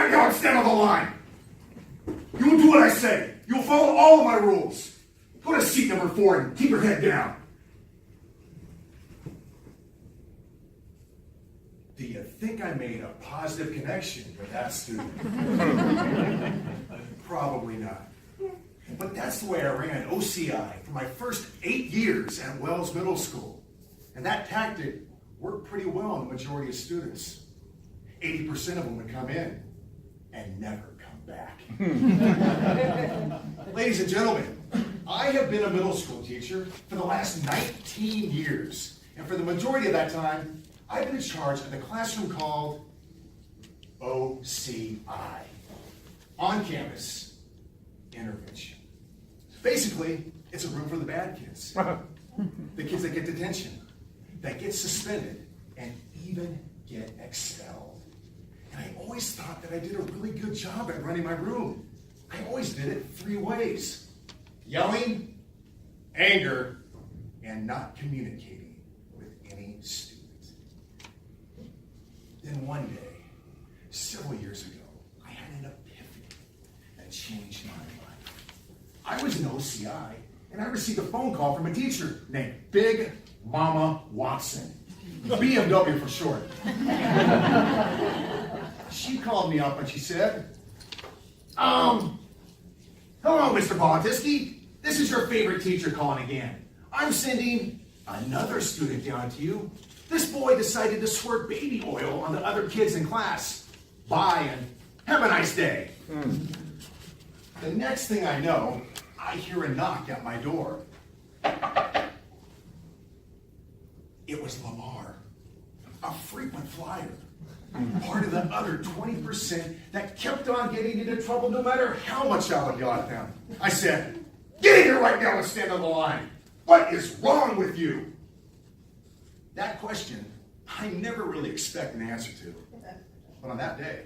right now and stand on the line. You will do what I say. You will follow all of my rules. Go to seat number 4 and keep your head down. Do you think I made a positive connection with that student? Probably not. But that's the way I ran OCI for my first 8 years at Wells Middle School. And that tactic worked pretty well on the majority of students. 80% of them would come in and never come back. Ladies and gentlemen, I have been a middle school teacher for the last 19 years. And for the majority of that time, I've been in charge of the classroom called OCI, on-campus intervention. Basically, it's a room for the bad kids. The kids that get detention, that get suspended, and even get expelled. And I always thought that I did a really good job at running my room. I always did it 3 ways: yelling, anger, and not communicating with any student. Then one day, several years ago, I had an epiphany that changed my life. I was in OCI, and I received a phone call from a teacher named Big Mama Watson, BMW for short. She called me up and she said, hello, Mr. Politiski. This is your favorite teacher calling again. I'm sending another student down to you. This boy decided to squirt baby oil on the other kids in class. Bye and have a nice day. The next thing I know, I hear a knock at my door. It was Lamar, a frequent flyer, part of the other 20% that kept on getting into trouble no matter how much I would yell at them. I said, "Get in here right now and stand on the line. What is wrong with you?" That question, I never really expect an answer to. But on that day,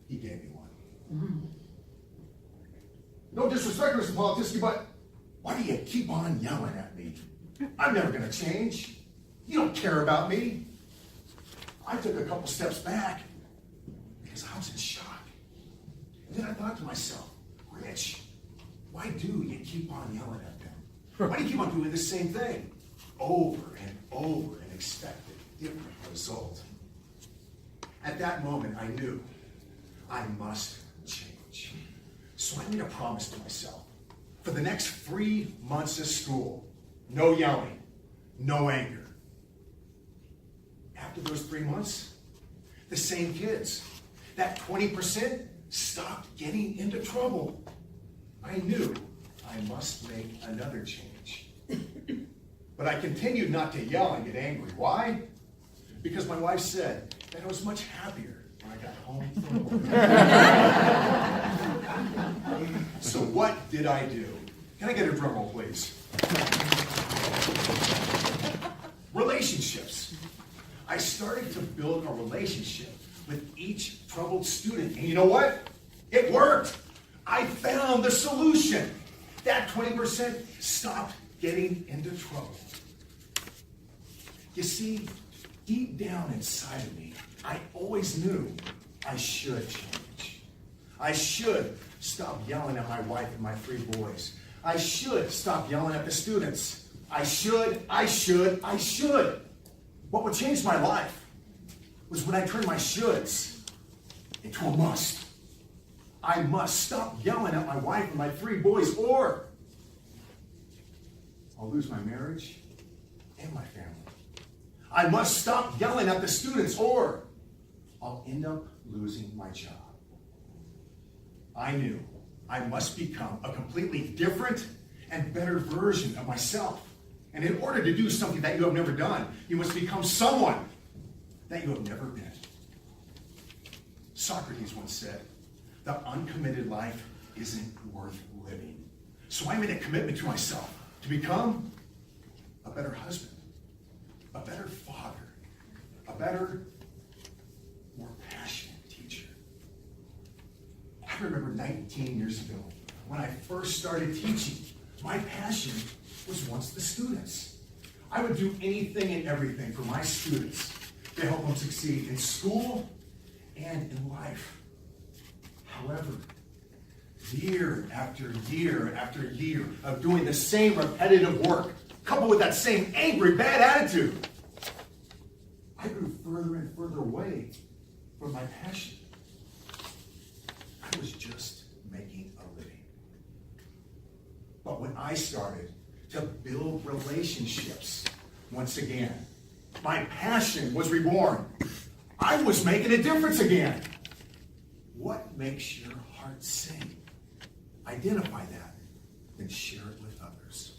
he gave me one. No disrespect, Mr. Politiski, but why do you keep on yelling at me? I'm never going to change. You don't care about me. I took a couple steps back because I was in shock. And then I thought to myself, Rich, why do you keep on yelling at them? Why do you keep on doing the same thing over and over and expect a different result? At that moment, I knew I must change. So I made a promise to myself. For the next 3 months of school, no yelling, no anger. After those 3 months, the same kids, that 20%, stopped getting into trouble. I knew I must make another change. But I continued not to yell and get angry. Why? Because my wife said that I was much happier when I got home from work. So what did I do? Can I get a drum roll, please? Relationships. I started to build a relationship with each troubled student. And you know what? It worked. I found the solution. That 20% stopped getting into trouble. You see, deep down inside of me, I always knew I should change. I should stop yelling at my wife and my 3 boys. I should stop yelling at the students. I should. What would change my life was when I turned my shoulds into a must. I must stop yelling at my wife and my 3 boys, or I'll lose my marriage and my family. I must stop yelling at the students, or I'll end up losing my job. I knew I must become a completely different and better version of myself. And in order to do something that you have never done, you must become someone that you have never been. Socrates once said, "The uncommitted life isn't worth living." So I made a commitment to myself to become a better husband, a better father, a better, more passionate teacher. I remember 19 years ago when I first started teaching, my passion was once the students. I would do anything and everything for my students to help them succeed in school and in life. However, year after year after year of doing the same repetitive work, coupled with that same angry, bad attitude, I grew further and further away from my passion. I was just making a living. But when I started to build relationships once again, my passion was reborn. I was making a difference again. What makes your heart sing? Identify that, then share it with others.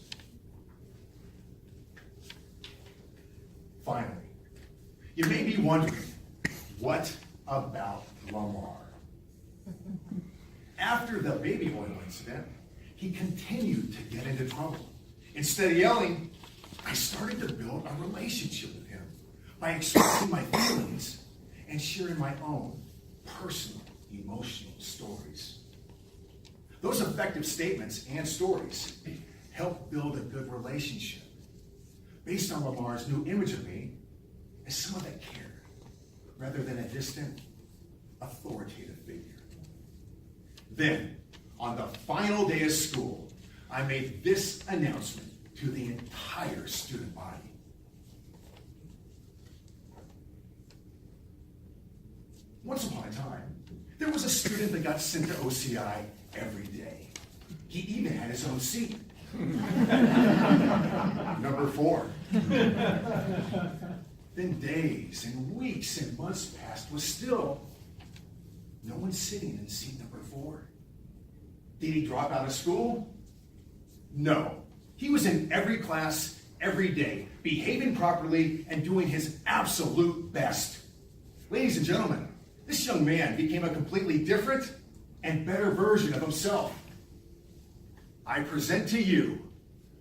Finally, you may be wondering, what about Lamar? After the baby oil incident, he continued to get into trouble. Instead of yelling, I started to build a relationship with him by expressing my feelings and sharing my own personal, emotional stories. Those effective statements and stories help build a good relationship based on Lamar's new image of me as someone that cared rather than a distant, authoritative figure. Then, on the final day of school, I made this announcement to the entire student body. Once upon a time, there was a student that got sent to OCI every day. He even had his own seat. Number 4. Then days and weeks and months passed with still no one sitting in seat number 4. Did he drop out of school? No. He was in every class, every day, behaving properly and doing his absolute best. Ladies and gentlemen, this young man became a completely different and better version of himself. I present to you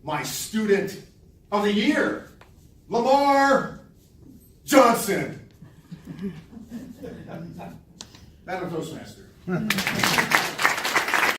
my student of the year, Lamar Johnson. Madam Toastmaster.